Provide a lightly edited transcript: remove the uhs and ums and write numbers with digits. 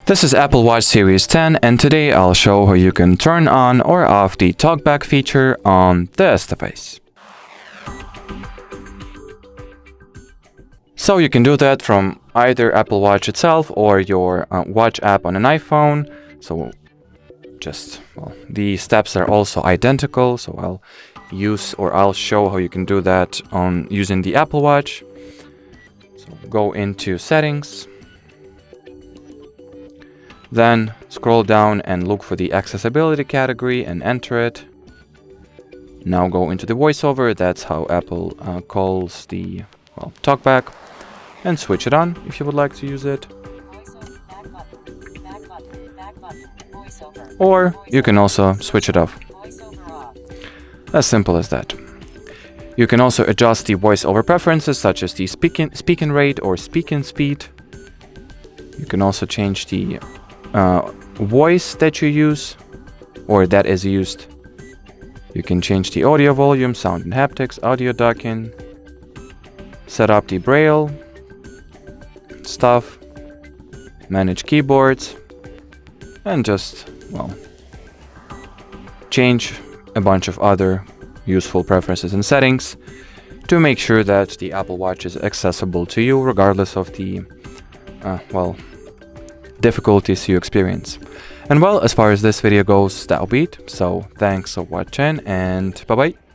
This is Apple Watch Series 10, and today I'll show how you can turn on or off the Talkback feature on this device. So you can do that from either Apple Watch itself or your Watch app on an iPhone. So the steps are also identical, so I'll show how you can do that on using the Apple Watch. So go into Settings. Then scroll down and look for the accessibility category and enter it. Now go into the VoiceOver, that's how Apple calls the Talkback, and switch it on if you would like to use it. Or you can also switch it off. As simple as that. You can also adjust the VoiceOver preferences such as the speaking rate or speaking speed. You can also change the voice that you use or that is used. You can change the audio volume, sound and haptics, audio docking, set up the braille stuff, manage keyboards, and just change a bunch of other useful preferences and settings to make sure that the Apple Watch is accessible to you regardless of the difficulties you experience. And as far as this video goes, that'll be it. So thanks for watching and bye bye.